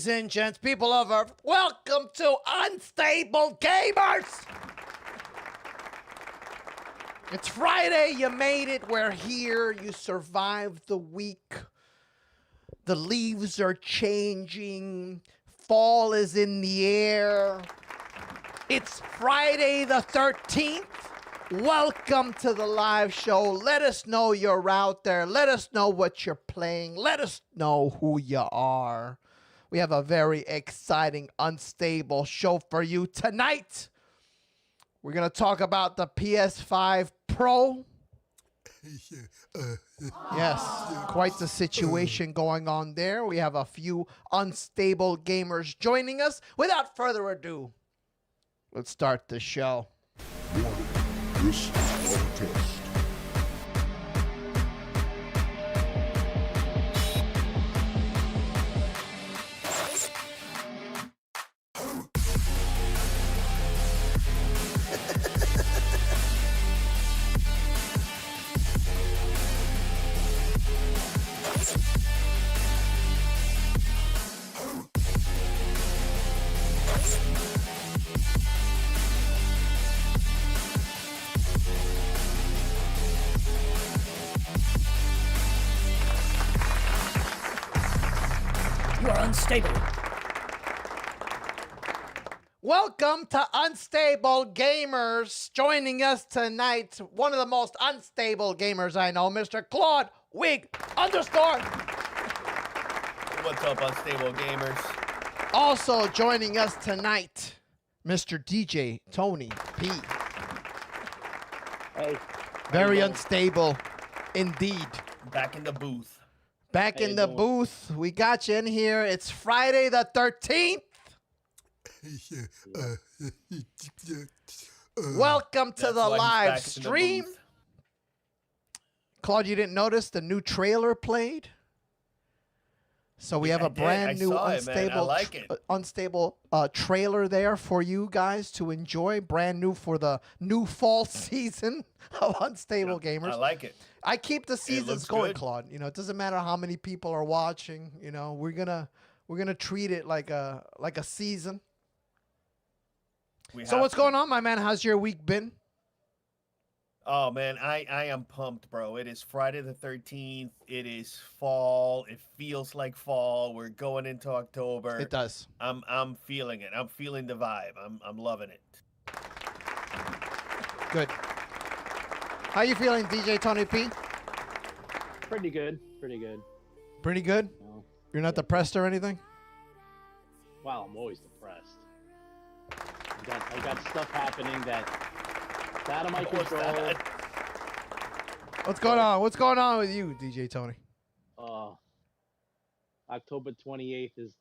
Ladies and gents, people of Earth, welcome to Unstable Gamers! It's Friday, you made it, we're here, you survived the week. The leaves are changing, fall is in the air. It's Friday the 13th. Welcome to the live show. Let us know you're out there. Let us know what you're playing. Let us know who you are. We have a very exciting, unstable show for you tonight. We're going to talk about the PS5 Pro. Yes, quite the situation going on there. We have a few unstable gamers joining us. Without further ado, let's start the show. This is our test. Unstable. Welcome to Unstable Gamers. Joining us tonight, one of the most unstable gamers I know, Mr. Claude Wig _. What's up, Unstable Gamers? Also joining us tonight, Mr. DJ Tony P. Hey. Very unstable indeed. Back in the booth. Back in the booth. We got you in here. It's Friday the 13th. Welcome to That's the why he's live back in the stream. booth. Claude, you didn't notice the new trailer played? So we have I a did. brand I new saw it, man. I unstable, like it. unstable trailer there for you guys to enjoy. Brand new for the new fall season of Unstable Gamers. I like it. I keep the seasons looks going, good. Claude. You know, it doesn't matter how many people are watching. You know, we're gonna treat it like a season. So what's going on, my man? How's your week been? Oh man, I am pumped, bro. It is Friday the 13th. It is fall. It feels like fall. We're going into October. It does. I'm feeling it. I'm feeling the vibe. I'm loving it. Good. How you feeling, DJ Tony P? Pretty good. Pretty good. Pretty good? No. You're not depressed or anything? Wow, I'm always depressed. I got stuff happening that's out of my control. What's going on? What's going on with you, DJ Tony? October 28th is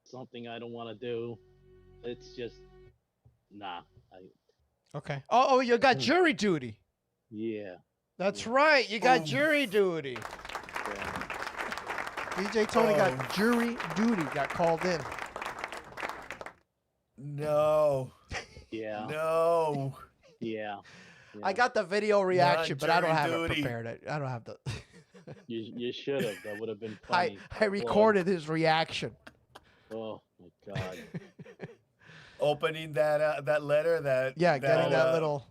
something I don't want to do. It's just, nah. Okay. Oh, you got jury duty. Yeah. That's right. You got jury duty. Yeah. DJ Tony got jury duty. Got called in. No. Yeah. No. Yeah. I got the video reaction, but I don't have jury it duty. prepared. I don't have the. You should have. That would have been funny. I recorded his reaction. Oh my God. Opening that letter, Getting that little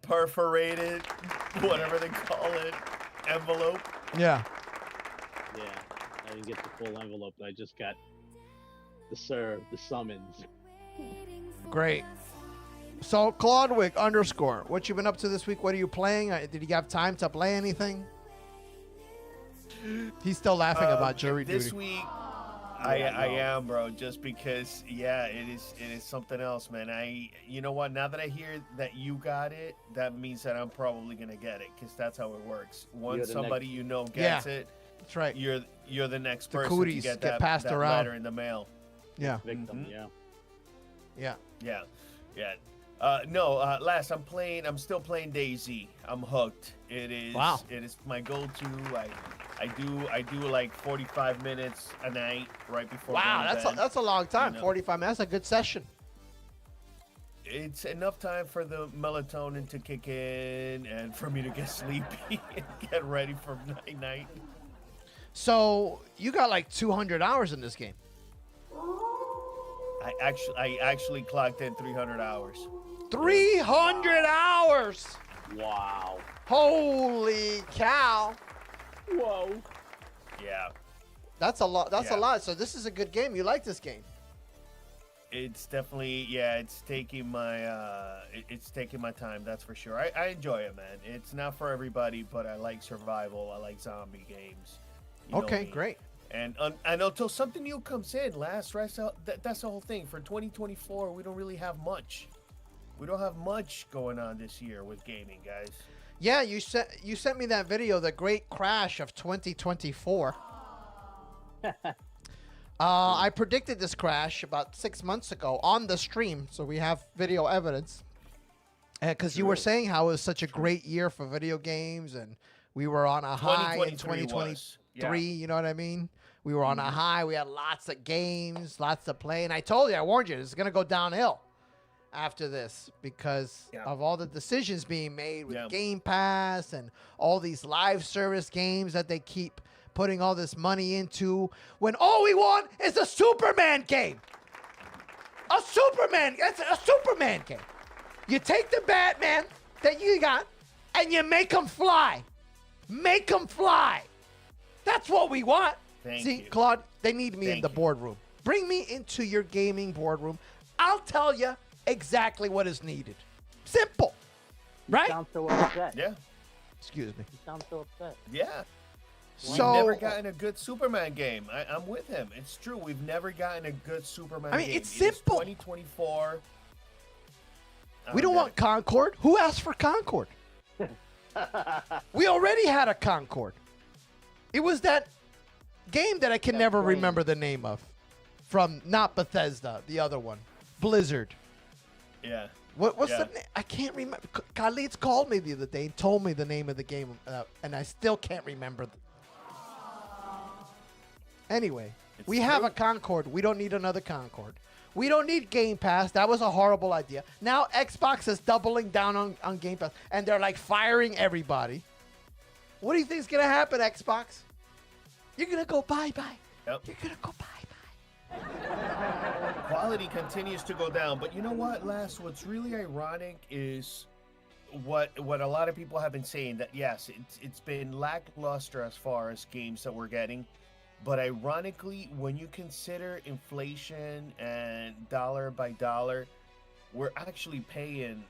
perforated, whatever they call it, envelope. Yeah. Yeah. I didn't get the full envelope. I just got the summons. Great. So Claudewick _. What you been up to this week? What are you playing? Did you have time to play anything? He's still laughing about jury duty. This week, I am, bro. Just because, yeah, it is something else, man. You know what? Now that I hear that you got it, that means that I'm probably gonna get it, because that's how it works. Once somebody you know gets it, that's right. You're the next The person cooties to get get that, passed that around. letter in the mail. Yeah. Victim, Yeah. Yeah. Last I'm still playing DayZ. I'm hooked. It is Wow. It is my go-to. I do like 45 minutes a night right before Wow, going to bed. that's a long time. You know. 45 minutes. That's a good session. It's enough time for the melatonin to kick in and for me to get sleepy and get ready for night. So you got like 200 hours in this game. I actually clocked in 300 hours. 300 hours. Wow. Holy cow. Whoa. Yeah. That's a lot. That's a Yeah. lot. So this is a good game. You like this game? It's definitely, yeah, it's taking my time, that's for sure. I enjoy it, man. It's not for everybody, but I like survival. I like zombie games. You know Okay, me. great. And until something new comes in, right? So that's the whole thing. For 2024, we don't really have much. We don't have much going on this year with gaming, guys. Yeah, you sent me that video, the great crash of 2024. I predicted this crash about 6 months ago on the stream, so we have video evidence. Because you were saying how it was such a great year for video games, and we were on a high in 2023. Yeah. You know what I mean? We were on a high. We had lots of games, lots to play, and I told you, I warned you, it's gonna go downhill after this because of all the decisions being made with Game Pass and all these live service games that they keep putting all this money into, when all we want is a Superman game. A Superman game. You take the Batman that you got and you make him fly. Make him fly. That's what we want. See, Claude, they need me in the boardroom. Bring me into your gaming boardroom. I'll tell you exactly what is needed. Simple. Right? You sound so upset. Yeah. Excuse me. You sound so upset. Yeah. So, We've never gotten a good Superman game. I'm with him. It's true. We've never gotten a good Superman game. It's simple. 2024. We don't want Concord. Who asked for Concord? We already had a Concord. It was that game that I can never remember the name of. From not Bethesda, the other one. Blizzard. Yeah. What's the name? I can't remember. Khalid's called me the other day and told me the name of the game, and I still can't remember. Anyway, we have a Concord. We don't need another Concord. We don't need Game Pass. That was a horrible idea. Now Xbox is doubling down on Game Pass, and they're like firing everybody. What do you think is going to happen, Xbox? You're going to go bye-bye. Yep. You're going to go bye-bye. Quality continues to go down, but you know what, Les? What's really ironic is what a lot of people have been saying, that yes, it's been lackluster as far as games that we're getting, but ironically, when you consider inflation and dollar by dollar, we're actually paying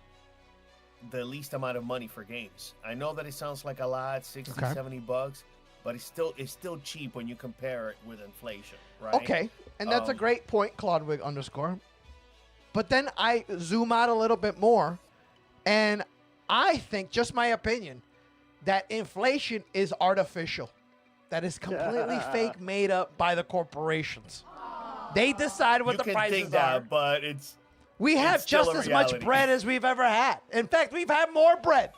the least amount of money for games. I know that it sounds like a lot, 60, $70, but it's still cheap when you compare it with inflation, right? Okay, and that's a great point, Claudwig _. But then I zoom out a little bit more, and I think, just my opinion, that inflation is artificial. That is completely fake, made up by the corporations. They decide what the prices are. But it's we have just as much bread as we've ever had. In fact, we've had more bread.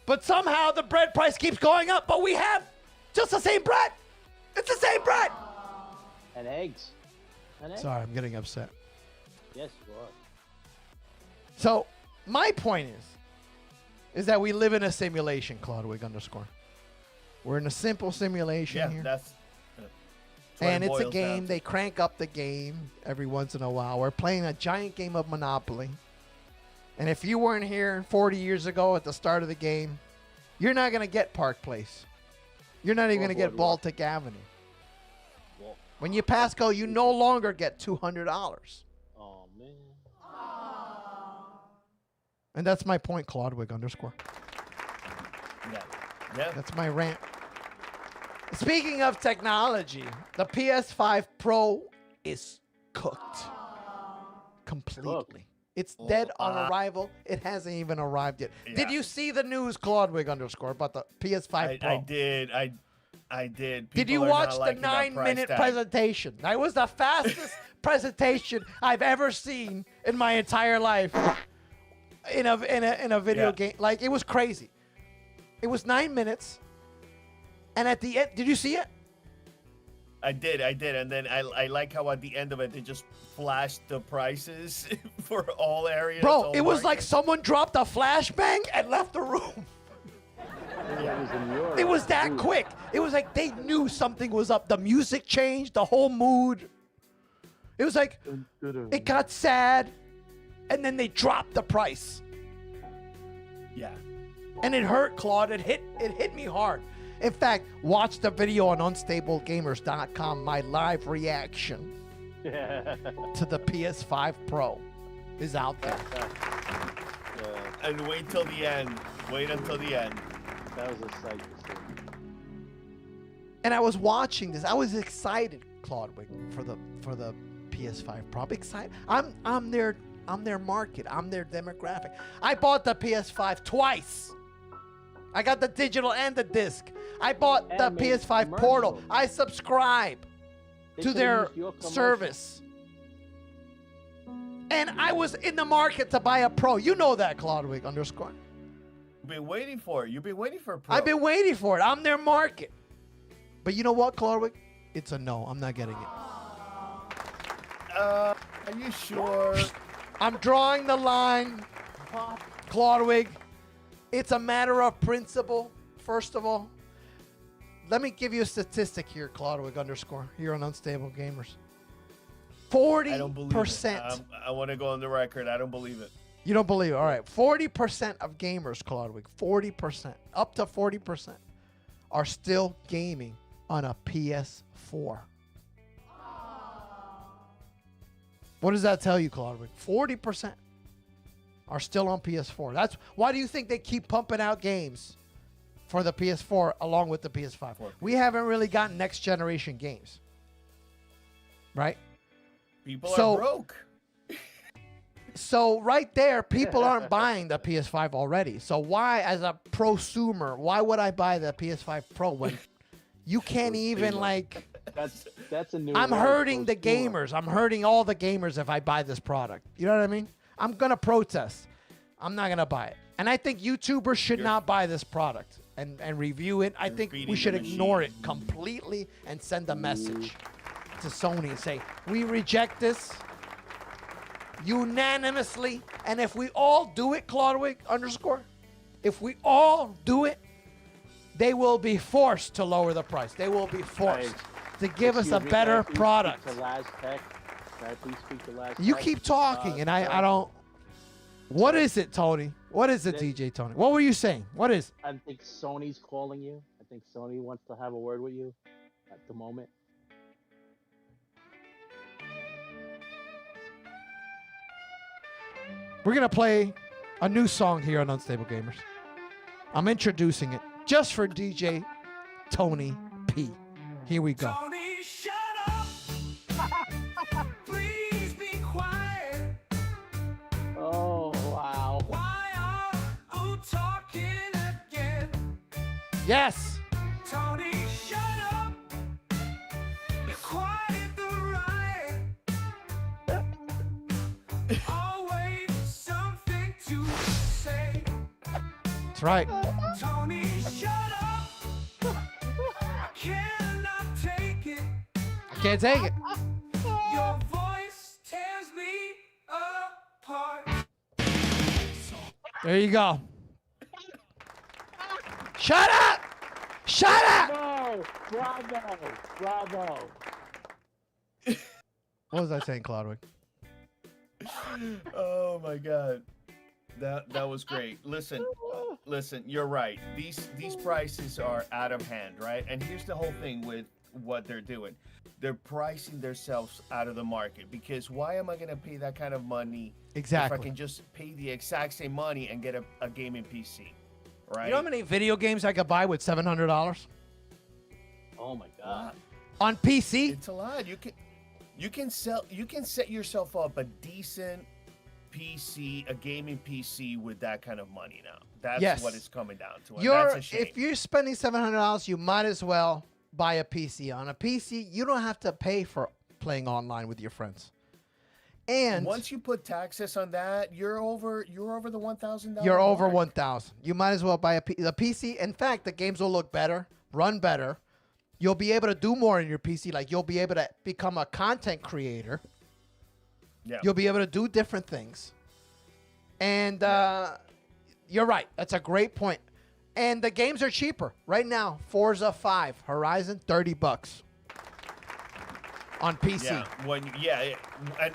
But somehow the bread price keeps going up, but we have just the same bread. It's the same bread. And eggs. Sorry, I'm getting upset. Yes, you are. So, my point is that we live in a simulation, Claudwig _. We're in a simple simulation here. That's and it's a game. They crank up the game every once in a while. We're playing a giant game of Monopoly. And if you weren't here 40 years ago at the start of the game, you're not going to get Park Place. You're not even going to get Baltic Avenue. When you pass go, you no longer get $200. Oh, man. And that's my point, Claudwig _. Yeah. That's my rant. Speaking of technology, the PS5 Pro is cooked. Completely. It's dead on arrival. It hasn't even arrived yet. Yeah. Did you see the news, Claudwig _ about the PS5 Pro? I did. I did. Did you watch the 9-minute presentation? That was the fastest presentation I've ever seen in my entire life in a video game. Like, it was crazy. It was 9 minutes. And at the end, did you see it? I did. And then I like how at the end of it, they just flashed the prices for all areas. Bro, it was like someone dropped a flashbang and left the room. Yeah. It was in Europe. It was that Dude. quick. It was like they knew something was up. The music changed, the whole mood. It was like it got sad, and then they dropped the price. Yeah. And it hurt, Claude. It hit me hard. In fact, watch the video on unstablegamers.com. My live reaction to the PS5 Pro is out there. And wait till the end. Wait until the end. That was a sight to see. And I was watching this. I was excited, Claudwig, for the PS5 Pro. I'm excited. I'm their market. I'm their demographic. I bought the PS5 twice. I got the digital and the disc. I bought the PS5 Portal. I subscribe to their service. And I was in the market to buy a Pro. You know that, Claudwig _. You've been waiting for it. You've been waiting for a Pro. I've been waiting for it. I'm their market. But you know what, Claudwig? It's a no. I'm not getting it. Are you sure? I'm drawing the line, Claudwig. It's a matter of principle, first of all. Let me give you a statistic here, Claudwig _ here on Unstable Gamers. 40%. I don't believe it. I want to go on the record. I don't believe it. You don't believe it? All right. 40% of gamers, Claudwig, 40%, up to 40%, are still gaming on a PS4. What does that tell you, Claudwig? 40% are still on PS4. That's why do you think they keep pumping out games for the PS4 along with the PS5? We haven't really gotten next generation games, right? People are broke. So right there, people aren't buying the PS5 already. So why, as a prosumer, why would I buy the PS5 Pro when you can't even like? That's a new. I'm hurting the gamers. I'm hurting all the gamers if I buy this product. You know what I mean? I'm gonna protest. I'm not gonna buy it. And I think YouTubers should not buy this product and review it. I think we should ignore it completely and send a message to Sony and say, we reject this unanimously. And if we all do it, Claudwig _, if we all do it, they will be forced to lower the price. They will be forced to give us a better product. You keep talking, and I don't. What is it, Tony? What is it, DJ Tony? What were you saying? What is? I think Sony's calling you. I think Sony wants to have a word with you at the moment. We're gonna play a new song here on Unstable Gamers. I'm introducing it just for DJ Tony P. Here we go. Tony, shut up. Please be quiet. Oh, wow. Why are you talking again? Yes. Tony, shut up. You're quiet the riot. Always something to say. That's right. Tony, shut up. I cannot take it. I can't take it. Your voice tears me apart. There you go. Shut up! Shut up! No! Bravo! What was I saying, Claudwig? Oh my God, that was great. Listen, you're right. These prices are out of hand, right? And here's the whole thing with what they're doing. They're pricing themselves out of the market, because why am I gonna pay that kind of money Exactly. if I can just pay the exact same money and get a gaming PC, right? You know how many video games I could buy with $700 Oh my God. on PC? It's a lot. You can set yourself up a decent PC, a gaming PC with that kind of money now. That's what it's coming down to. And that's a shame. If you're spending $700, you might as well buy a PC. On a PC, you don't have to pay for playing online with your friends. And once you put taxes on that, you're over the $1,000. you're over 1,000. You might as well buy a PC. In fact, the games will look better, run better. You'll be able to do more in your PC. Like, you'll be able to become a content creator. Yeah. You'll be able to do different things. And you're right. That's a great point. And the games are cheaper right now. Forza 5, Horizon, $30 on PC.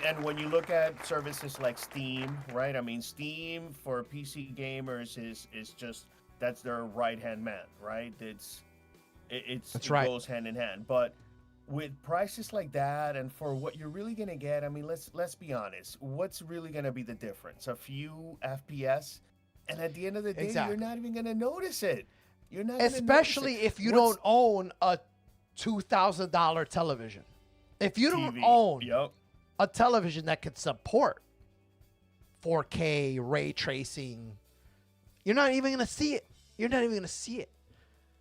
And when you look at services like Steam, right? I mean, Steam for PC gamers is just that's their right hand man, right? It right. goes hand in hand. But with prices like that, and for what you're really gonna get, I mean, let's be honest. What's really gonna be the difference? A few FPS, and at the end of the day, Exactly. you're not even gonna notice it. You're not, Especially gonna notice it. if you don't own a $2,000 television. If you don't TV. own Yep. a television that could support 4K ray tracing, you're not even gonna see it. You're not even gonna see it.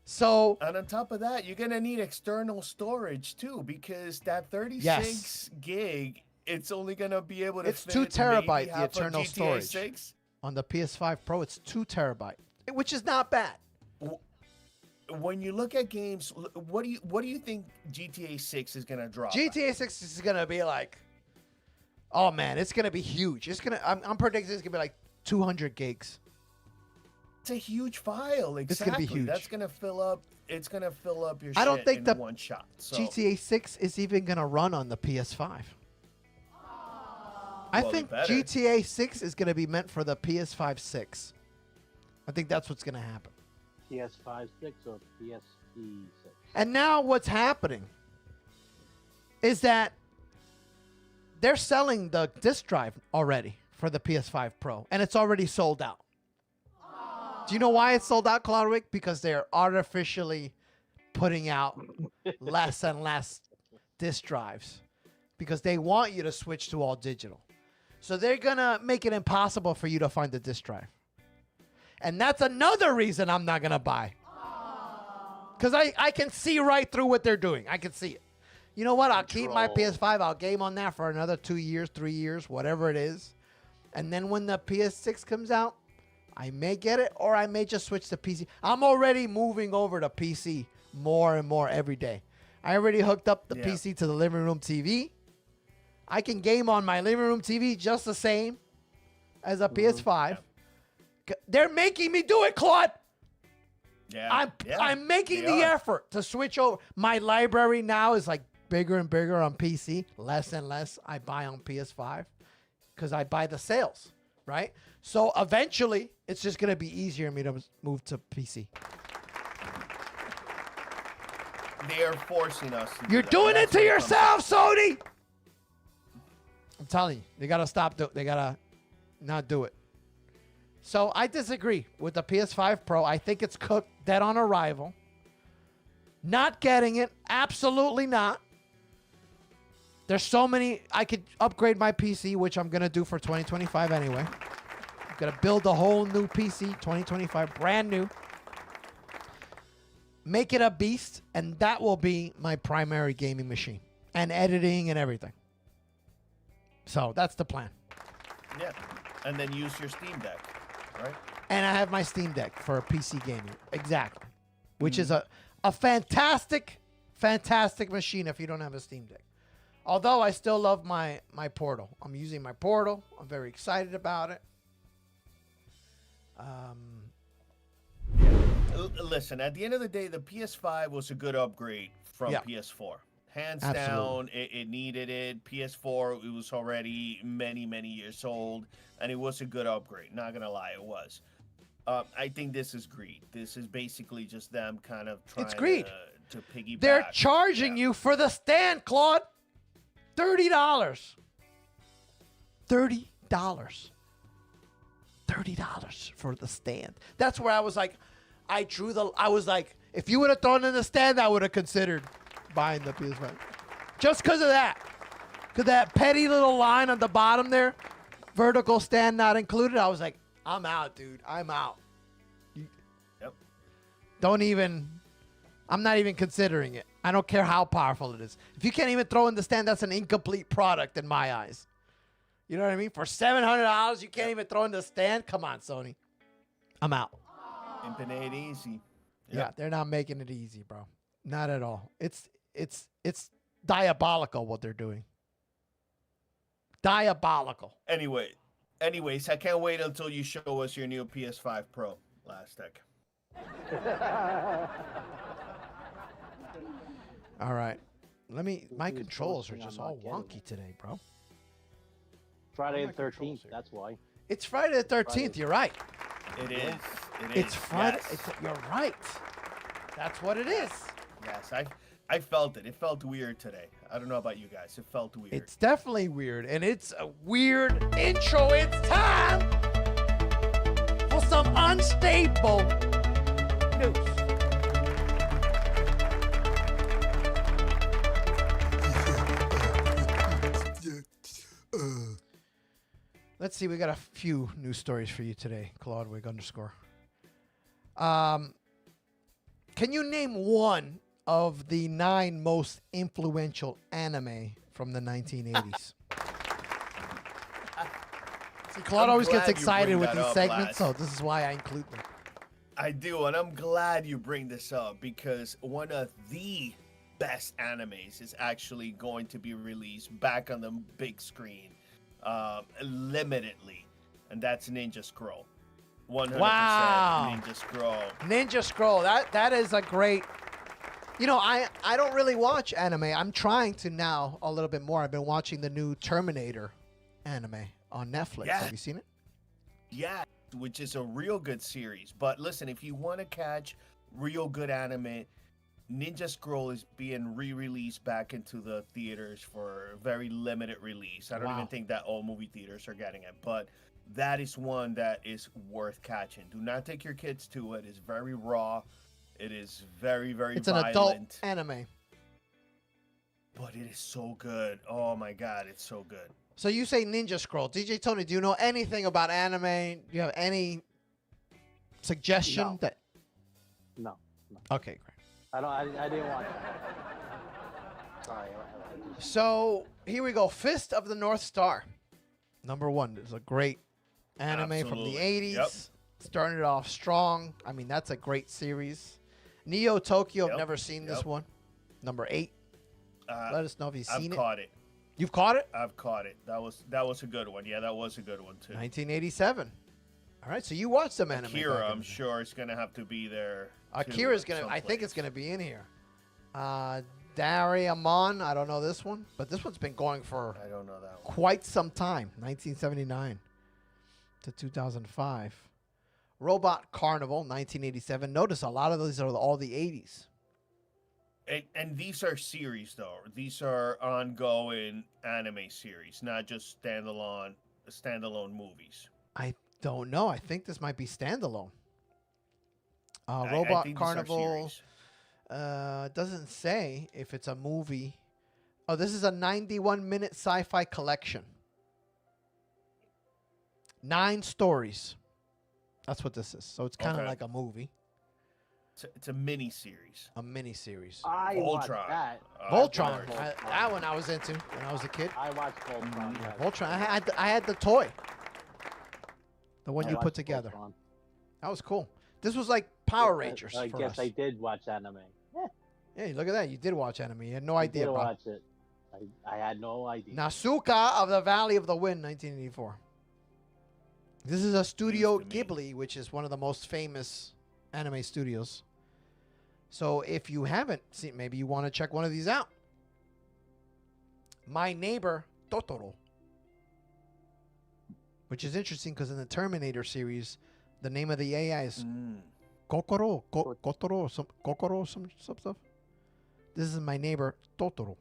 So And on top of that, you're gonna need external storage too, because that 36 gig, it's only gonna be able to It's fit 2 terabyte, maybe the half of internal GTA storage. 6. on the PS5 Pro, it's 2 terabyte, which is not bad. When you look at games, what do you think GTA 6 is gonna drop? GTA 6 is gonna be like, oh man, it's gonna be huge. It's gonna, I'm predicting it's gonna be like 200 gigs. It's a huge file. Exactly. It's gonna be huge. That's gonna fill up. It's gonna fill up your. I don't shit think in the one shot. So. GTA 6 is even gonna run on the PS5. I Well, think it better. GTA 6 is gonna be meant for the PS5 6. I think that's what's gonna happen. PS5 6 or PSP 6? And now what's happening is that they're selling the disc drive already for the PS5 Pro, and it's already sold out. Do you know why it's sold out, Cloudwick? Because they're artificially putting out less and less disc drives because they want you to switch to all digital. So they're going to make it impossible for you to find the disc drive. And that's another reason I'm not going to buy. Because I can see right through what they're doing. I can see it. You know what? I'll keep my Control. PS5. I'll game on that for another 2 years, 3 years, whatever it is. And then when the PS6 comes out, I may get it or I may just switch to PC. I'm already moving over to PC more and more every day. I already hooked up the Yeah. PC to the living room TV. I can game on my living room TV just the same as a PS5. They're making me do it, Claude. Yeah. I'm making they the are. effort to switch over. My library now is like bigger and bigger on PC. Less and less I buy on PS5 because I buy the sales, right? So eventually, it's just going to be easier for me to move to PC. They are forcing us. To do You're that. doing it That's to what comes yourself, Sony. I'm telling you, they got to stop. They got to not do it. So I disagree with the PS5 Pro. I think it's cooked, dead on arrival. Not getting it. Absolutely not. There's so many. I could upgrade my PC, which I'm going to do for 2025 anyway. I'm going to build a whole new PC, 2025, brand new. Make it a beast, and that will be my primary gaming machine. And editing and everything. So that's the plan. Yeah, and then use your Steam Deck, right? And I have my Steam Deck for PC gaming. Exactly. Which is a fantastic, fantastic machine if you don't have a Steam Deck. Although I still love my Portal. I'm using my Portal. I'm very excited about it. Listen, at the end of the day, the PS5 was a good upgrade from Yeah. PS4. Hands Absolutely. down, it needed it. PS4, it was already many, many years old, and it was a good upgrade. Not gonna lie, it was. I think this is greed. This is basically just them kind of trying It's greed. to piggyback. They're charging you for the stand, Claude. $30. $30. $30 for the stand. That's where I was like, I was like, if you would have thrown in the stand, I would have considered buying the PS5. Just because of that. Because that petty little line on the bottom there, vertical stand not included, I was like, I'm out, dude. I'm out. Yep. I'm not even considering it. I don't care how powerful it is. If you can't even throw in the stand, that's an incomplete product in my eyes. You know what I mean? For $700, you can't even throw in the stand? Come on, Sony. I'm out. Imping it easy. Yeah, they're not making it easy, bro. Not at all. It's diabolical what they're doing. Diabolical. Anyways, I can't wait until you show us your new PS5 Pro, Last Tech. All right. My Who's controls are posting? just I'm all not getting wonky today, bro. Friday my the 13th. controls here? That's why. It's Friday the 13th. Friday. You're right. It is. It is. It's Friday. Yes. You're right. That's what it is. Yes. I felt it. It felt weird today. I don't know about you guys. It felt weird. It's definitely weird, and it's a weird intro. It's time for some unstable news. Let's see. We got a few news stories for you today, Claudewig _. Can you name one of the 9 most influential anime from the 1980s? See, Claude I'm always gets glad you excited bring with that these up, segments, Laz. so this is why I include them. I do, and I'm glad you bring this up because one of the best animes is actually going to be released back on the big screen, limitedly, and that's Ninja Scroll. 100% Wow. Ninja Scroll. Ninja Scroll. That is a great. You know, I don't really watch anime. I'm trying to now a little bit more. I've been watching the new Terminator anime on Netflix. Yeah. Have you seen it? Yeah, which is a real good series. But listen, if you want to catch real good anime, Ninja Scroll is being re-released back into the theaters for a very limited release. I don't Wow. even think that all movie theaters are getting it, but that is one that is worth catching. Do not take your kids to it. It's very raw. It is very, very It's an violent. adult anime. But it is so good. Oh my god, it's so good. So you say Ninja Scroll. DJ Tony, do you know anything about anime? Do you have any suggestion No. that? No. Okay, great. I didn't watch that. Sorry. I just, So here we go. Fist of the North Star. Number 1. It's a great anime from the Absolutely. 80s. Yep. Started off strong. I mean, that's a great series. Neo Tokyo. I've Yep. never seen this Yep. one. Number 8. Let us know if you've I've seen it. caught it. You've caught it? I've caught it. That was a good one. Yeah, that was a good one too. 1987. All right, so you watched some anime. Akira, back in I'm the day. sure it's gonna have to be there. Akira's too, gonna. I think it's someplace. gonna be in here. Dariamon. I don't know this one, but this one's been going for I don't know that one. quite some time. 1979 to 2005. Robot Carnival. 1987. Notice a lot of these are all the 80s. And these are series though. These are ongoing anime series, not just standalone movies. I don't know. I think this might be standalone. I Robot think these are Carnival. series. Doesn't say if it's a movie. Oh, this is a 91-minute sci-fi collection. 9 stories. That's what this is. So it's kind of Okay. like a movie, It's a mini series. a mini series. I watched Voltron. that. Voltron. Voltron. That one I was into when I was a kid. I watched Voltron. Yeah, yes. Voltron. I had the toy. The one I you put watched together. Voltron. That was cool. This was like Power Rangers I for guess us. I did watch anime. Yeah, look at that. You did watch anime. You had no I idea, did bro. watch it. I had no idea. Nasuka of the Valley of the Wind, 1984. This is a Studio News to me. Ghibli, which is one of the most famous anime studios. So if you haven't seen, maybe you want to check one of these out. My Neighbor Totoro, which is interesting because in the Terminator series, the name of the AI is Kokoro, Kokoro, some stuff. This is My Neighbor Totoro,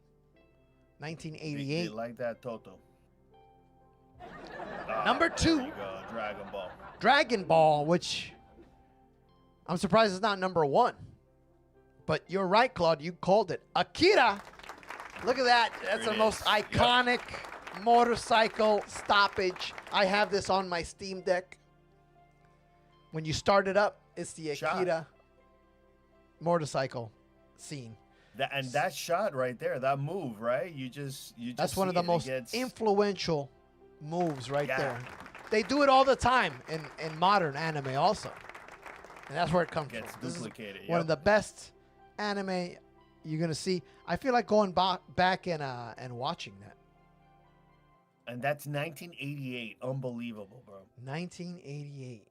They 1988. like that Toto. Number There 2. you go, Dragon Ball. Dragon Ball, which I'm surprised it's not number 1. But you're right, Claude. You called it. Akira. Look at that. That's There the it most is. Yep. iconic motorcycle stoppage. I have this on my Steam Deck. When you start it up, it's the Shot. Akira motorcycle scene. That shot right there, that move, right? You just That's one of see the it. It most gets- influential moves right Yeah. there. They do it all the time in modern anime also. And that's where it comes gets from. This is duplicated. one of the best anime you're going to see. I feel like going back and watching that. And that's 1988. Unbelievable, bro. 1988.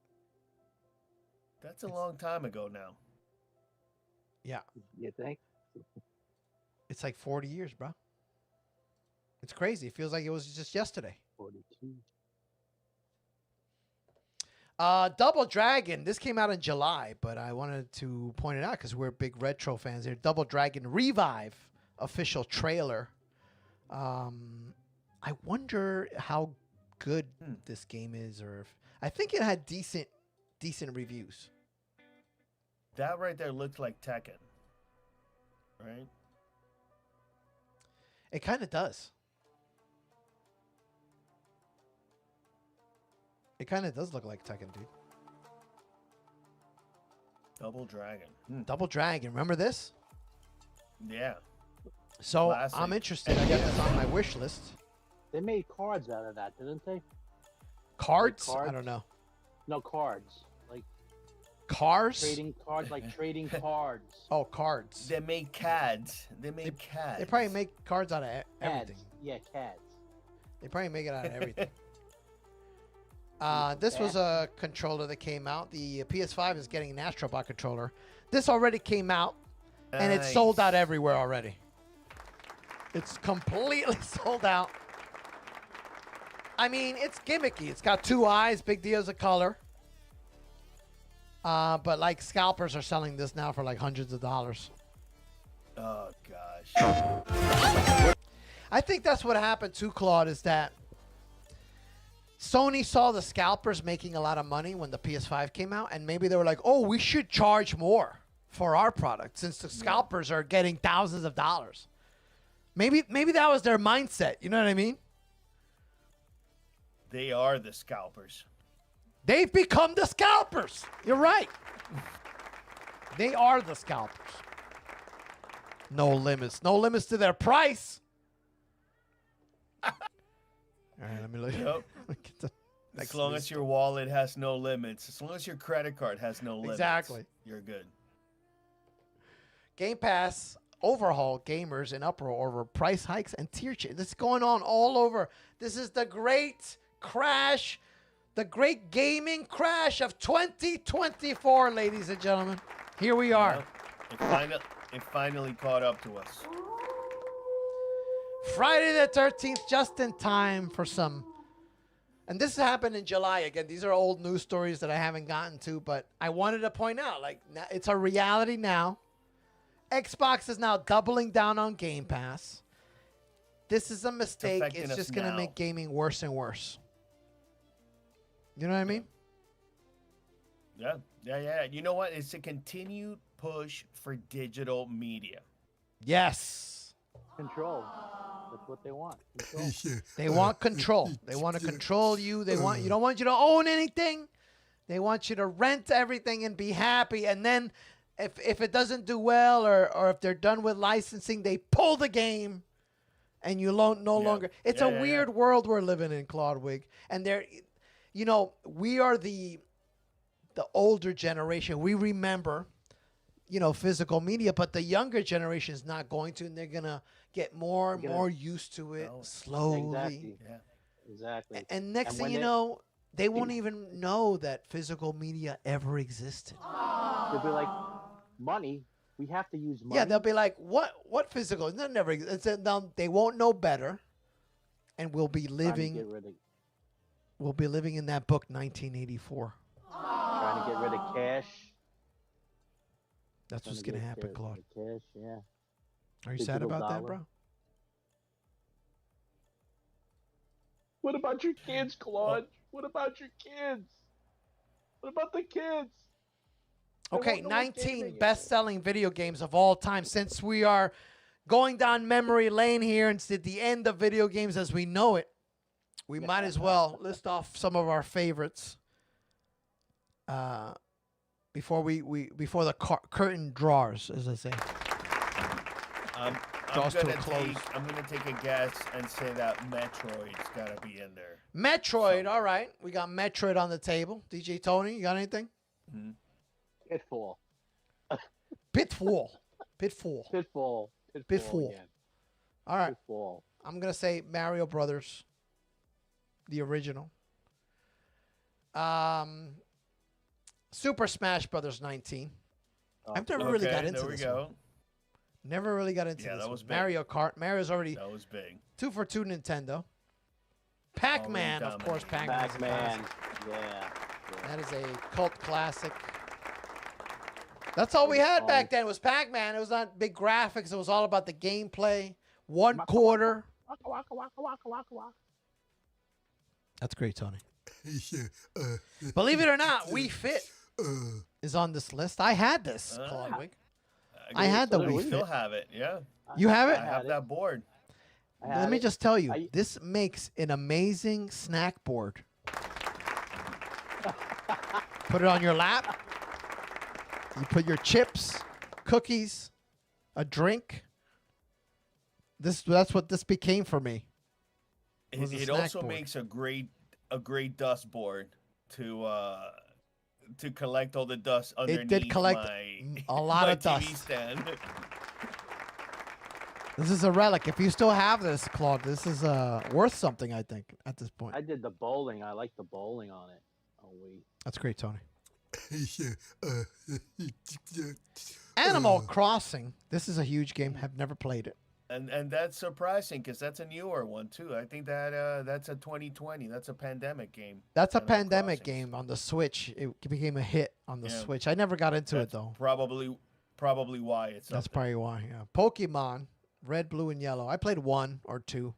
That's a long time ago now. Yeah, You think? it's like 40 years, bro. It's crazy. It feels like it was just yesterday. 42. Double Dragon. This came out in July, but I wanted to point it out because we're big retro fans here. Double Dragon Revive official trailer. I wonder how good this game is, or if I think it had decent reviews. That right there looked like Tekken, right? It kind of does. It kind of does look like Tekken, dude. Double Dragon. Double Dragon. Remember this? Yeah. So Classic. I'm interested. I got this on my wish list. They made cards out of that, didn't they? Cards? cards? I don't know. No, cards. Like Cars? trading cards, like trading cards. Oh, cards. They made CADs. They made CADs. They probably make cards out of Cads. everything. Yeah, cads. They probably make it out of everything. This was a controller that came out. The PS5 is getting an Astrobot controller. This already came out, and it's sold out everywhere already. It's completely sold out. I mean, it's gimmicky. It's got 2 eyes, big deals of color. But like scalpers are selling this now for like hundreds of dollars. Oh gosh. I think that's what happened too, Claude, is that Sony saw the scalpers making a lot of money when the PS5 came out, and maybe they were like, oh, we should charge more for our product since the scalpers are getting thousands of dollars. Maybe that was their mindset. You know what I mean? They are the scalpers. They've become the scalpers. You're right. They are the scalpers. No limits. No limits to their price. All right, let me look. Yep. Get the next As long list. as your wallet has no limits, as long as your credit card has no limits, Exactly. you're good. Game Pass overhaul gamers in uproar over price hikes and tier change. This is going on all over. This is the great crash, the great gaming crash of 2024, ladies and gentlemen. Here we are. Yep. It finally caught up to us. Friday the 13th, just in time for some. And this happened in July. Again, these are old news stories that I haven't gotten to, but I wanted to point out, like, it's a reality now. Xbox is now doubling down on Game Pass. This is a mistake. affecting It's us just going to now. make gaming worse and worse. You know what I mean? Yeah. You know what? It's a continued push for digital media. Yes. Control. That's what they want. Control. They want control. They want to control you. They don't want you to own anything. They want you to rent everything and be happy. And then if it doesn't do well or if they're done with licensing, they pull the game and you no longer. It's a weird world we're living in, Claude Wig. And we are the older generation. We remember, physical media, but the younger generation is not going to, and they're going to get more and more used to it slowly. Exactly. Yeah. Exactly. And next thing when you know, they won't even know that physical media ever existed. they'll be like, money. We have to use money. Yeah, they'll be like, "What physical? That never existed." Now they won't know better, and we'll be Trying to living. get rid of, We'll be living in that book, 1984. trying to get rid of cash. That's what's Trying gonna get happen, rid Claude. of Cash, yeah. Are you sad digital about that, dollar. bro? What about your kids, Claude? What about your kids? What about the kids? They Okay, won't know what 19 gaming is. best-selling video games of all time. Since we are going down memory lane here and it's at the end of video games as we know it, we might as well list off some of our favorites before before the curtain draws, as I say. I'm Draws to a gonna close. take a guess and say that Metroid's gotta be in there. Metroid, all right. We got Metroid on the table. DJ Tony, you got anything? Pitfall. Pitfall. Pitfall. Pitfall. Again. All right. Pitfall. I'm going to say Mario Brothers, the original. Super Smash Brothers 19. Oh, I've never really got into there we this go. one. Never really got into Yeah, this that one. was big. Mario Kart. Mario's already That was big. 2 for 2 Nintendo. Pac-Man, of course. dominating. Pac-Man. Pac-Man. Yeah. That is a cult classic. That's all we had back then was Pac-Man. It was not big graphics. It was all about the gameplay. 1 quarter. Waka, waka, waka, waka, waka, waka. That's great, Tony. Believe it or not, We Fit is on this list. I had this, Claudwig. I had the so Wii we Fit. still have it. Yeah, You have it? I have that board. I had Let me it. just tell you, I- this makes an amazing snack board. Put it on your lap. You put your chips, cookies, a drink. That's what this became for me. was a It snack also board. makes a great dust board to collect all the dust underneath It did collect a lot my of TV dust. stand. This is a relic. If you still have this, Claude, this is worth something, I think, at this point. I did the bowling. I like the bowling on it. Oh, wait. That's great, Tony. Animal Crossing. This is a huge game. Have never played it. And that's surprising because that's a newer one too. I think that that's a 2020. That's a pandemic game. That's a Animal pandemic Crossing. game on the Switch. It became a hit on the Yeah. Switch. I never got into That's it though. probably why it's That's up probably why. Yeah. Pokemon, Red, Blue, and Yellow. I played 1 or 2.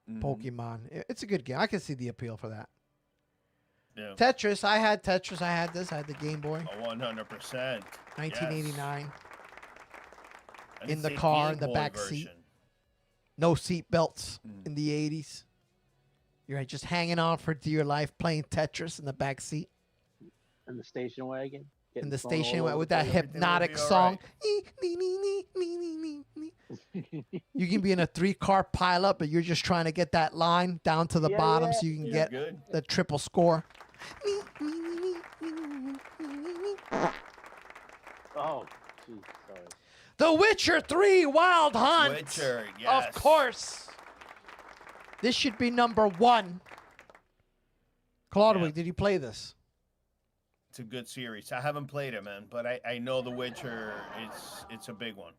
there. Mhm. Pokemon. It's a good game. I can see the appeal for that. Yeah. Tetris. I had Tetris. I had this. I had the Game Boy. 100%. 1989. And In it's the a car, Game in the Boy back seat. version. No seat belts Mm. in the 80s. You're just hanging on for dear life, playing Tetris in the back seat. In the station wagon. In getting the thrown all station over with the that place. hypnotic be all song. right. You can be in a 3-car pileup, but you're just trying to get that line down to the Yeah, bottom yeah. so you can You're get good. the triple score. Oh, jeez, sorry. The Witcher 3 Wild Hunt. Witcher, yes. Of course. This should be number 1. Claudwig, Yeah. did you play this? It's a good series. I haven't played it, man, but I know The Witcher. It's a big one.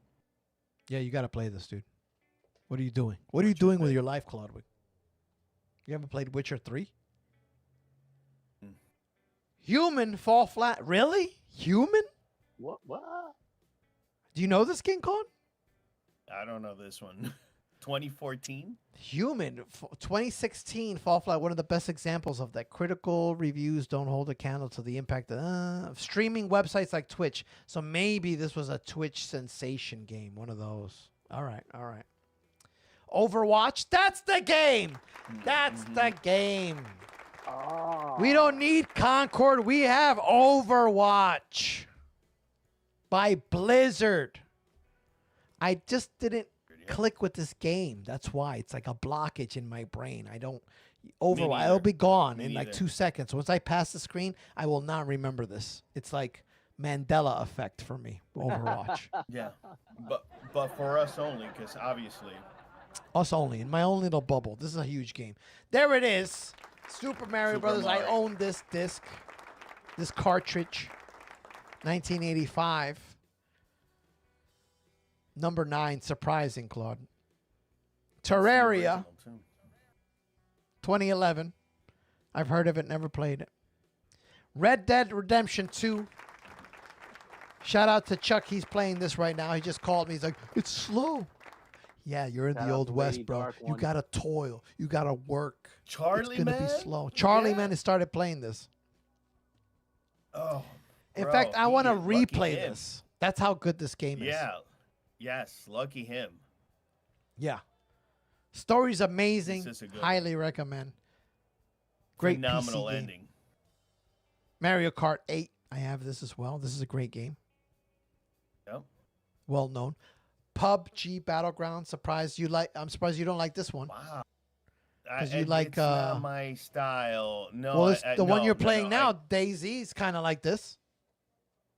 Yeah, you got to play this, dude. What are you doing? What are you doing with your life, Claudwig? You haven't played Witcher 3? Mm. Human Fall Flat. Really? Human? What? What? Do you know this game, Claude? I don't know this one. 2014. Human, 2016 Fall Flat, one of the best examples of that. Critical reviews don't hold a candle to the impact of streaming websites like Twitch. So maybe this was a Twitch sensation game, one of those. All right, all right. Overwatch, that's the game. That's the game. Oh. We don't need Concord. We have Overwatch by Blizzard. I just didn't click with this game. That's why it's like a blockage in my brain. I don't Overwatch. neither. It'll be gone Me in like neither. 2 seconds. Once I pass the screen, I will not remember this. It's like Mandela effect for me. Overwatch. Yeah, but for us only, because obviously. Us only in my own little bubble. This is a huge game. There it is. Super Mario Super Brothers. I Mario. own this disc, this cartridge. 1985. Number 9, surprising, Claude. Terraria, Original, too. 2011. I've heard of it, never played it. Red Dead Redemption 2. Shout out to Chuck. He's playing this right now. He just called me. He's like, it's slow. Yeah, you're in Shout the out old to west, Lady bro. Dark You One. gotta toil. You gotta work. Charlie It's gonna Man. be slow. Charlie Yeah. Man has started playing this. Oh. In bro, fact, I want to lucky replay him. this. That's how good this game is. Yeah. Yes. Lucky him. Yeah. Story's amazing. This is a good Highly recommend. Great Phenomenal PC game. ending. Mario Kart 8. I have this as well. This is a great game. Yep. Well known. PUBG Battleground. I'm surprised you don't like this one. Wow. 'Cause you like, it's not my style. No. Well, it's the one no, you're no, playing no, now, DayZ, is kind of like this.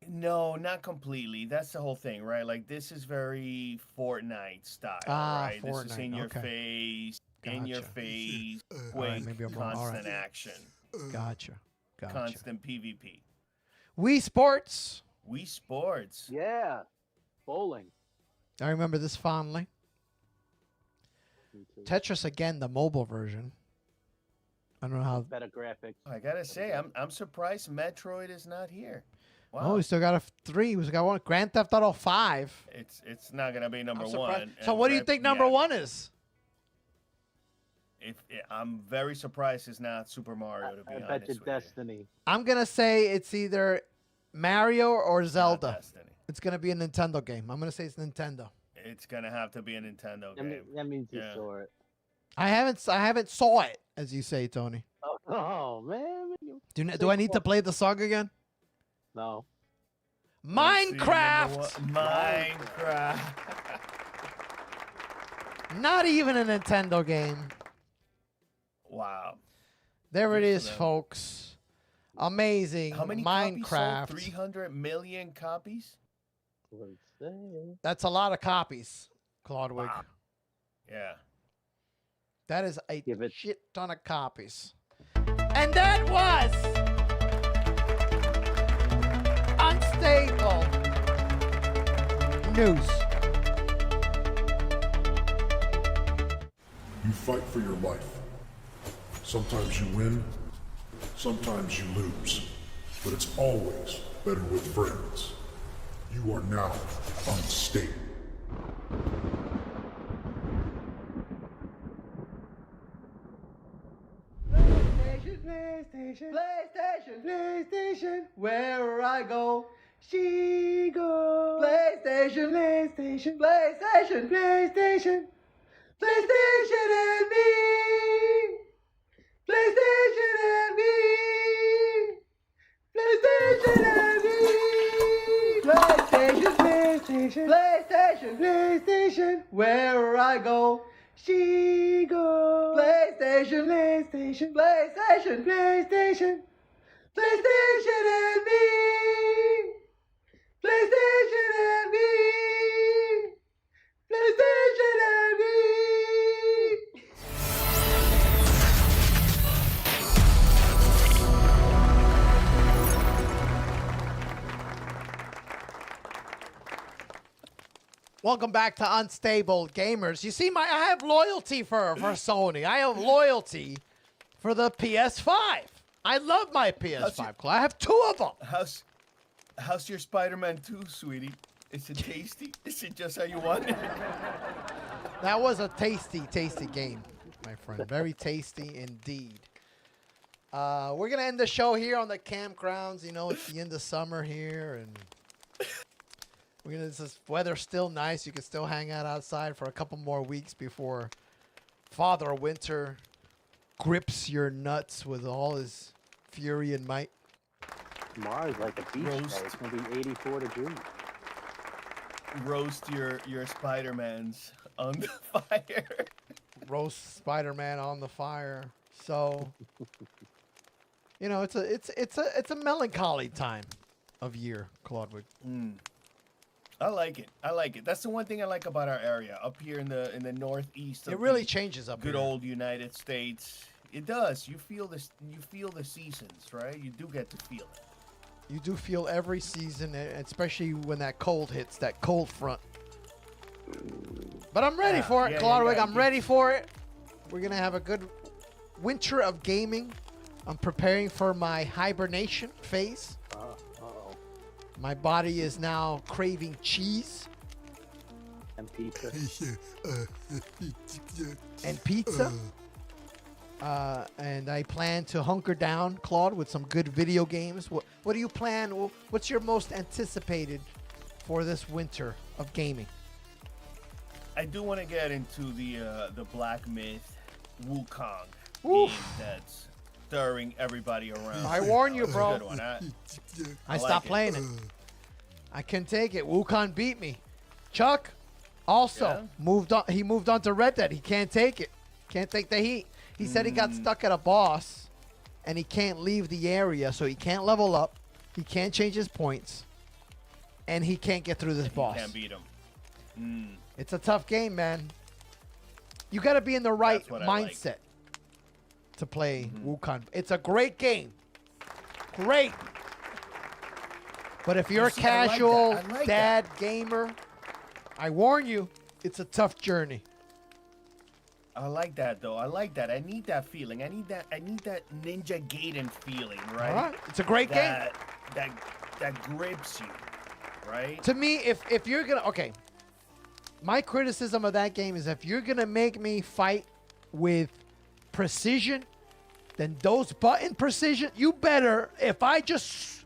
No, not completely. That's the whole thing, right? Like this is very Fortnite style, Ah, right? This is Fortnite, in your okay. face, in your Gotcha. face, All right, quick, maybe I'm wrong. All constant right. action, Gotcha. constant PvP. Wii Sports. Wii Sports. Yeah. Bowling. I remember this fondly. Me too. Tetris again, the mobile version. I don't know how. Better graphics. I gotta say, I'm surprised Metroid is not here. Wow. Oh, we still got a 3. We got one. Grand Theft Auto 5. It's not gonna be number I'm surprised. one. So and what do you Grand- think number yeah, 1 is? I'm very surprised it's not Super Mario. To be I honest bet you with Destiny. I'm gonna say it's either Mario or Not Zelda. Destiny. It's gonna be a Nintendo game. I'm gonna say it's Nintendo. It's gonna have to be a Nintendo game. That means you Yeah. saw it. I haven't saw it, as you say, Tony. Oh man. Do I need to play the song again? No. Let's see, number Minecraft. one. Minecraft. Not even a Nintendo game. Wow. There it Good for is, them. folks. Amazing. How many copies Minecraft. sold? 300 million copies? Let's see. That's a lot of copies, Claudwig. Wow. Yeah. That is a Give it- shit ton of copies. And that was Unstable News. You fight for your life. Sometimes you win, sometimes you lose. But it's always better with friends. You are now unstable. PlayStation, where I go, she goes. PlayStation, PlayStation and me. PlayStation and me. PlayStation and me. PlayStation, where I go, she goes. PlayStation and me. PlayStation and me. PlayStation and me. Welcome back to Unstable Gamers. You see, I have loyalty for Sony. I have loyalty for the PS5. I love my PS5. I have 2 of them. How's your Spider-Man 2, sweetie? Is it tasty? Is it just how you want it? That was a tasty game, my friend. Very tasty indeed. We're gonna end the show here on the campgrounds. You know, it's the end of summer here, and this weather's still nice. You can still hang out outside for a couple more weeks before Father Winter grips your nuts with all his fury and might. Tomorrow's like a beach Roast. day. It's gonna be 84 degrees. Roast your Spider-Mans on the fire. Roast Spider-Man on the fire. So, you know, it's a melancholy time of year, Claudwig. I like it. I like it. That's the one thing I like about our area up here in the northeast. It of really the changes up good here. old United States. It does. You feel this. You feel the seasons, right? You do get to feel it. You do feel every season, especially when that cold hits, that cold front. But I'm ready for it, yeah, Claudwig. yeah. I'm ready for it. We're going to have a good winter of gaming. I'm preparing for my hibernation phase. Uh-oh. My body is now craving cheese And pizza. and pizza. And I plan to hunker down, Claude, with some good video games. What do you plan? What's your most anticipated for this winter of gaming? I do want to get into the Black Myth Wukong Oof. game that's stirring everybody around. I warn you, That's a bro. good one. I I like stopped it. playing it. I couldn't take it. Wukong beat me. Chuck also Yeah? moved on. He moved on to Red Dead. He can't take it. Can't take the heat. He said he got stuck at a boss, and he can't leave the area, so he can't level up. He can't change his points, and he can't get through this boss. Can't beat him. It's a tough game, man. You got to be in the right That's what I like. mindset to play Wukong. It's a great game. Great. But if you're a see, I like that. casual I like dad gamer, I warn you, it's a tough journey. I like that though. I like that. I need that feeling. I need that Ninja Gaiden feeling, right? All right, it's a great game. That grips you, right? To me, if you're gonna my criticism of that game is if you're gonna make me fight with precision, then those button precision, you better. If I just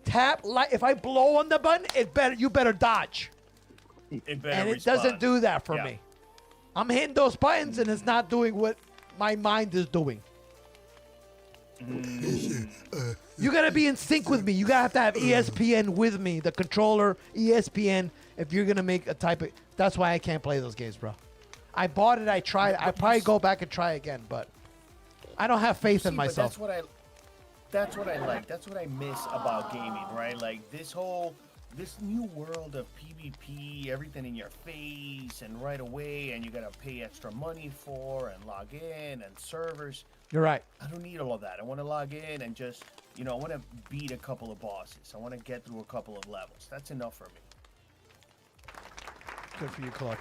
tap if I blow on the button, you better dodge. It better And it respond. doesn't do that for Yeah. me. I'm hitting those buttons and it's not doing what my mind is doing. You gotta be in sync with me. You gotta have to have ESPN with me, the controller, ESPN. If you're gonna make a type of, that's why I can't play those games, bro. I bought it. I tried. I probably go back and try again, but I don't have faith in See, but myself. that's what I like. That's what I miss about gaming, right? Like this new world of PvP, everything in your face and right away, and you gotta pay extra money for and log in and servers. You're right. I don't need all of that. I want to log in and just, I want to beat a couple of bosses. I want to get through a couple of levels. That's enough for me. Good for you, Claude.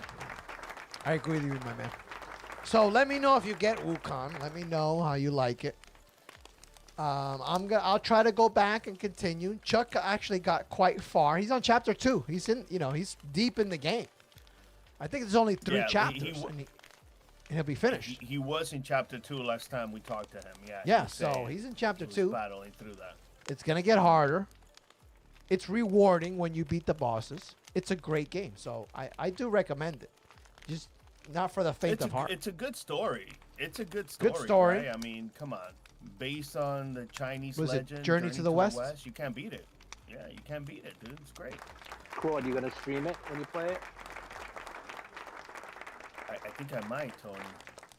I agree with you, my man. So let me know if you get Wukong. Let me know how you like it. I'll try to go back and continue. Chuck actually got quite far. He's on chapter 2. He's in, he's deep in the game. I think there's only 3 chapters, and he'll be finished. He was in chapter 2 last time we talked to him. Yeah. Yeah, so he's in chapter 2. Battling through that. It's gonna get harder. It's rewarding when you beat the bosses. It's a great game, so I do recommend it. Just not for the faint of heart. It's a good story. It's a good story. Good story. Right? I mean, come on. Based on the Chinese Was it legend, Journey to the West? You can't beat it. Yeah, you can't beat it, dude. It's great. Claude, you gonna stream it when you play it? I think I might, Tony.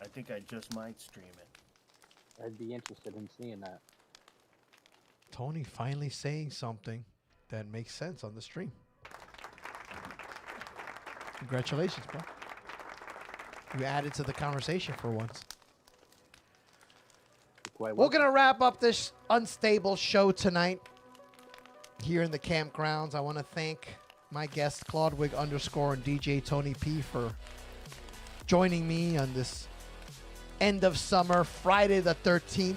I think I just might stream it. I'd be interested in seeing that. Tony finally saying something that makes sense on the stream. Congratulations, bro. You added to the conversation for once. Quite We're well. going to wrap up this unstable show tonight here in the campgrounds. I want to thank my guests, Claudewig _ and DJ Tony P, for joining me on this end of summer, Friday the 13th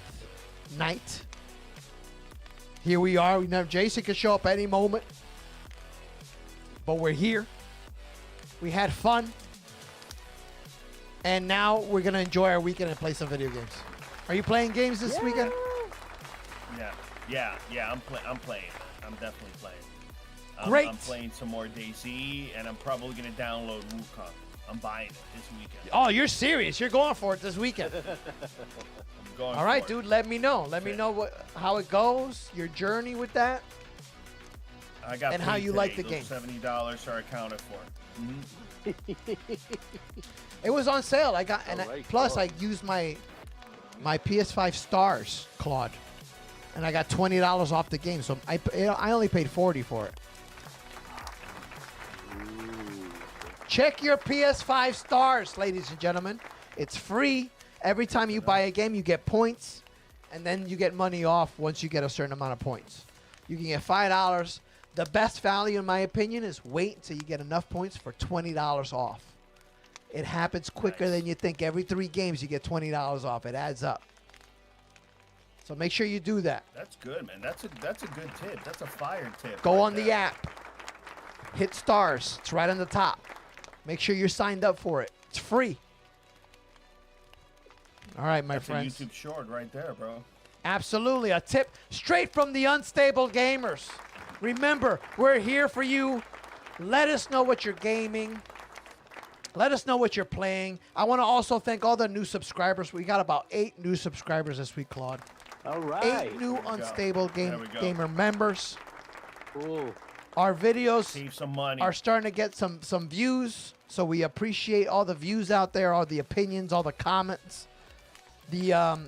night. Here we are. We know Jason could show up any moment, but we're here. We had fun. And now we're going to enjoy our weekend and play some video games. Are you playing games this weekend? Yeah. I'm playing. I'm definitely playing. Great. I'm playing some more DayZ, and I'm probably gonna download Wukong. I'm buying it this weekend. Oh, you're serious. You're going for it this weekend. I'm going. All right, for it. dude. Let me know. Let me know how it goes, your journey with that. I got and how paid you like today. the game. $70 are accounted for. It was on sale. I got, and All right, plus Claude. I used my PS5 stars, Claude, and I got $20 off the game. So I only paid $40 for it. Check your PS5 stars, ladies and gentlemen. It's free. Every time you buy a game, you get points, and then you get money off once you get a certain amount of points. You can get $5. The best value, in my opinion, is wait until you get enough points for $20 off. It happens quicker Nice. than you think. Every 3 games, you get $20 off. It adds up. So make sure you do that. That's good, man. That's a good tip. That's a fire tip. Go right on the there. app. Hit stars. It's right on the top. Make sure you're signed up for it. It's free. All right, my That's friends. a YouTube short right there, bro. Absolutely. A tip straight from the unstable gamers. Remember, we're here for you. Let us know what you're gaming. Let us know what you're playing. I want to also thank all the new subscribers. We got about 8 new subscribers this week, Claude. All right. 8 new There we go. unstable There we go. gamer members. Cool. Our videos Save some money. are starting to get some views, so we appreciate all the views out there, all the opinions, all the comments. The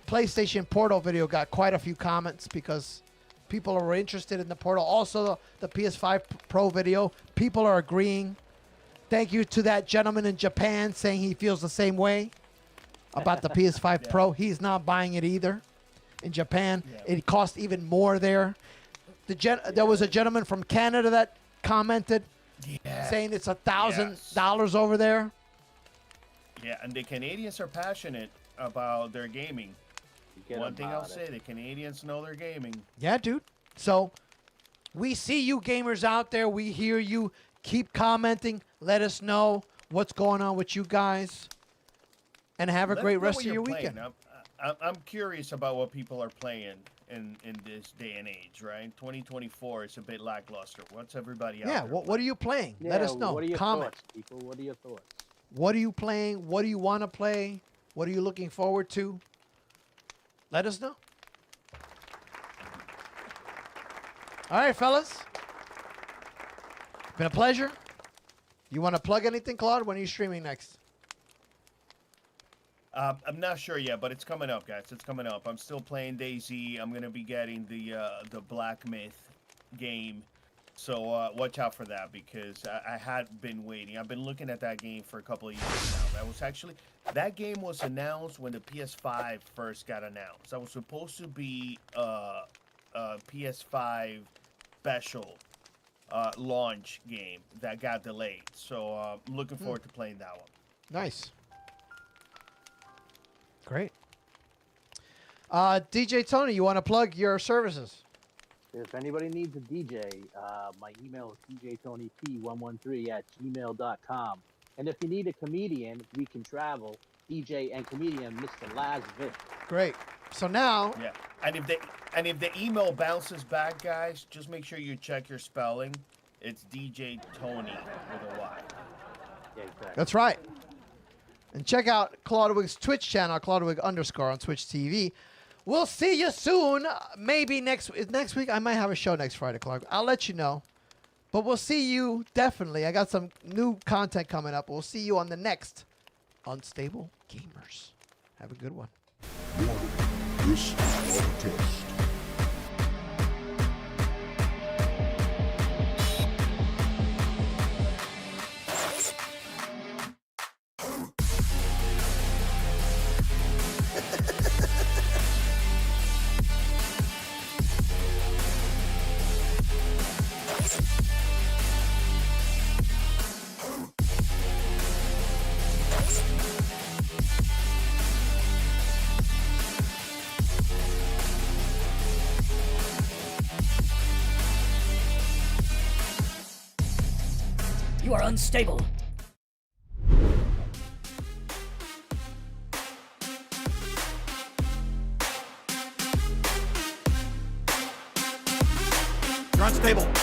PlayStation Portal video got quite a few comments because people are interested in the Portal. Also, the PS5 Pro video, people are agreeing. Thank you to that gentleman in Japan saying he feels the same way about the PS5 Yeah. Pro. He's not buying it either. In Japan, Yeah. it costs even more there. There was a gentleman from Canada that commented Yeah. saying it's $1,000 over there. Yeah, and the Canadians are passionate about their gaming. Forget One thing I'll about say, it. the Canadians know their gaming. Yeah, dude. So we see you gamers out there. We hear you. Keep commenting. Let us know what's going on with you guys. And have a Let great me know rest what of your you're weekend. playing. I'm curious about what people are playing in this day and age, right? 2024 is a bit lackluster. What's everybody out Yeah, there what are you playing? Let us know. What are your Comment. thoughts, people? What are your thoughts? What are you playing? What do you want to play? What are you looking forward to? Let us know. All right, fellas. Been a pleasure. You want to plug anything, Claude? When are you streaming next? I'm not sure yet, but it's coming up, guys. It's coming up. I'm still playing DayZ. I'm gonna be getting the Black Myth game, so watch out for that because I had been waiting. I've been looking at that game for a couple of years now. That game was announced when the PS5 first got announced. That was supposed to be a PS5 special launch game that got delayed. So I'm looking forward to playing that one. Nice. Great. DJ Tony, you want to plug your services? If anybody needs a DJ, my email is djtonyp113@gmail.com. And if you need a comedian, we can travel. DJ and comedian, Mr. Laz Vic. Great. So now, Yeah, and if the email bounces back, guys, just make sure you check your spelling. It's DJ Tony with a Y. Yeah, exactly. that's right. And check out Claudewig's Twitch channel, Claudewig_ on Twitch TV. We'll see you soon. Maybe next week. I might have a show next Friday, Clark. I'll let you know. But we'll see you definitely. I got some new content coming up. We'll see you on the next Unstable Gamers. Have a good one. Warning, this is our test. You are unstable. You're unstable.